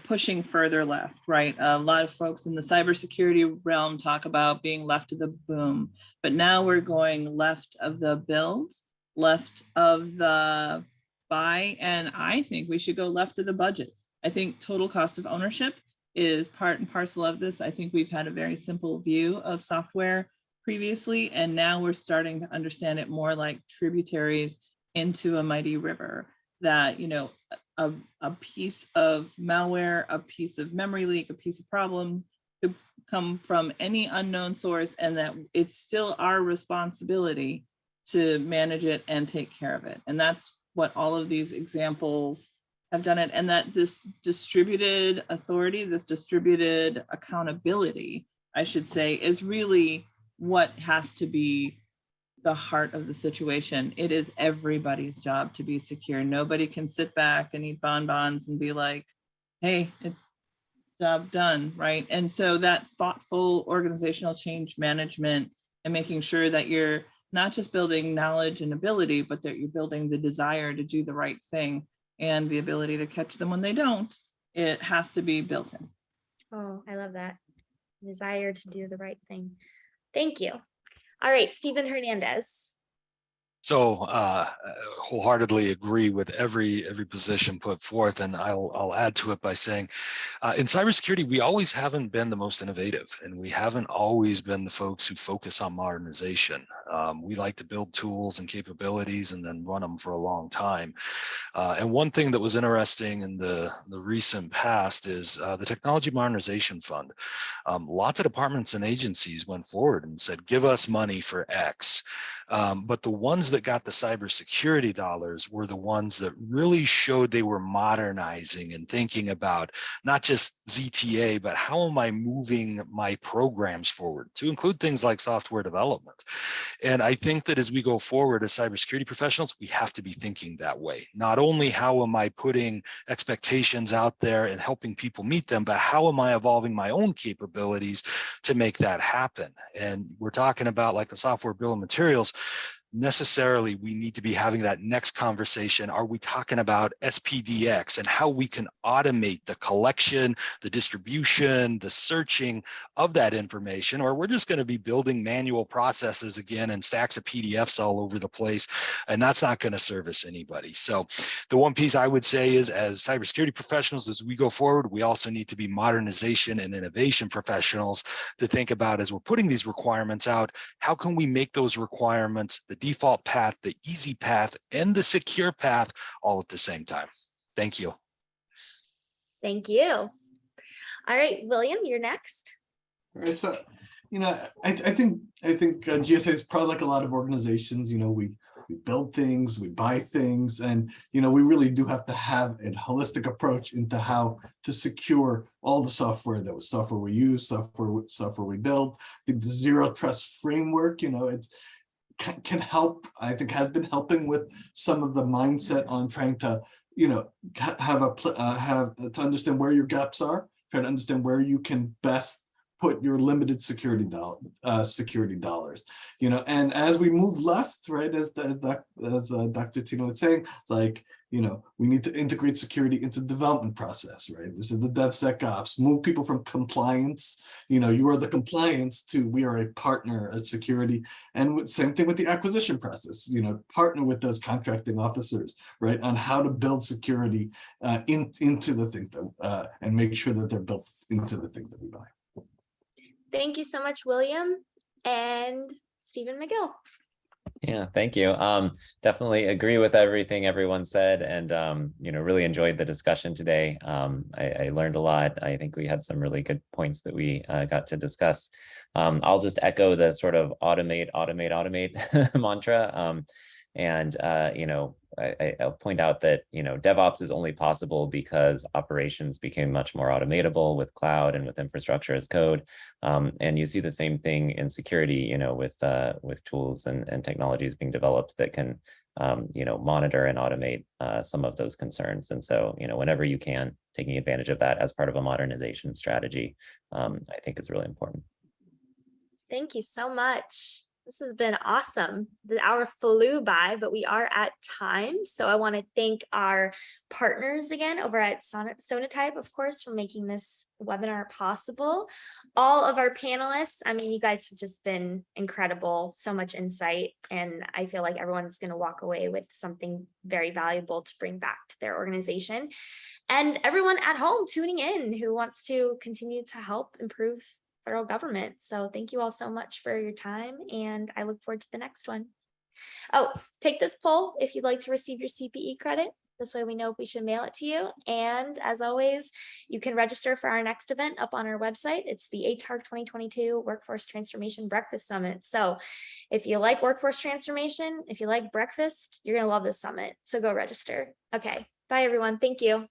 Speaker 4: pushing further left, right? A lot of folks in the cybersecurity realm talk about being left of the boom, but now we're going left of the build, left of the buy, and I think we should go left of the budget. I think total cost of ownership is part and parcel of this. I think we've had a very simple view of software previously, and now we're starting to understand it more like tributaries into a mighty river, that, you know, a piece of malware, a piece of memory leak, a piece of problem could come from any unknown source, and that it's still our responsibility to manage it and take care of it. And that's what all of these examples have done it. And that this distributed authority, this distributed accountability, I should say, is really what has to be the heart of the situation. It is everybody's job to be secure. Nobody can sit back and eat bonbons and be like, hey, it's job done, right? And so that thoughtful organizational change management and making sure that you're not just building knowledge and ability, but that you're building the desire to do the right thing and the ability to catch them when they don't, it has to be built in.
Speaker 1: Oh, I love that. Desire to do the right thing. Thank you. All right, Stephen Hernandez.
Speaker 2: So wholeheartedly agree with every position put forth, and I'll add to it by saying, in cybersecurity, we always haven't been the most innovative, and we haven't always been the folks who focus on modernization. We like to build tools and capabilities and then run them for a long time. And one thing that was interesting in the recent past is the Technology Modernization Fund. Lots of departments and agencies went forward and said, give us money for X. But the ones that got the cybersecurity dollars were the ones that really showed they were modernizing and thinking about not just ZTA, but how am I moving my programs forward to include things like software development. And I think that as we go forward as cybersecurity professionals, we have to be thinking that way. Not only how am I putting expectations out there and helping people meet them, but how am I evolving my own capabilities to make that happen? And we're talking about like the software bill of materials. Necessarily, we need to be having that next conversation. Are we talking about SPDX and how we can automate the collection, the distribution, the searching of that information? Or we're just going to be building manual processes again and stacks of PDFs all over the place, and that's not going to service anybody. So the one piece I would say is, as cybersecurity professionals, as we go forward, we also need to be modernization and innovation professionals to think about, as we're putting these requirements out, how can we make those requirements the default path, the easy path, and the secure path all at the same time. Thank you.
Speaker 1: Thank you. All right, William, you're next.
Speaker 6: All right, so, I think GSA is probably like a lot of organizations. We build things, we buy things, and we really do have to have a holistic approach into how to secure all the software we use, software we build. The zero trust framework, it can help. I think has been helping with some of the mindset on trying to have to understand where your gaps are, try to understand where you can best put your limited security dollars, you know. And as we move left, right, as Dr. Tina was saying, like, you know, we need to integrate security into the development process, right? This is the DevSecOps, move people from compliance, you know, you are the compliance, to we are a partner at security. And same thing with the acquisition process, you know, partner with those contracting officers, right, on how to build security into the things that, and make sure that they're built into the things that we buy.
Speaker 1: Thank you so much, William and Stephen McGill.
Speaker 3: Yeah, thank you. Definitely agree with everything everyone said, and you know, really enjoyed the discussion today. I learned a lot. I think we had some really good points that we got to discuss. I'll just echo the sort of automate mantra. And you know, I'll point out that, you know, DevOps is only possible because operations became much more automatable with cloud and with infrastructure as code. And you see the same thing in security, you know, with tools and technologies being developed that can, you know, monitor and automate some of those concerns. And so, you know, whenever you can, taking advantage of that as part of a modernization strategy, I think is really important.
Speaker 1: Thank you so much. This has been awesome. The hour flew by, but we are at time. So I want to thank our partners again over at Sonatype, of course, for making this webinar possible. All of our panelists, I mean, you guys have just been incredible, so much insight, and I feel like everyone's going to walk away with something very valuable to bring back to their organization. And everyone at home tuning in who wants to continue to help improve federal government. So thank you all so much for your time, and I look forward to the next one. Oh, take this poll if you'd like to receive your CPE credit. This way we know if we should mail it to you. And as always, you can register for our next event up on our website. It's the ATARC 2022 Workforce Transformation Breakfast Summit. So if you like workforce transformation, if you like breakfast, you're going to love this summit. So go register. Okay, bye everyone. Thank you.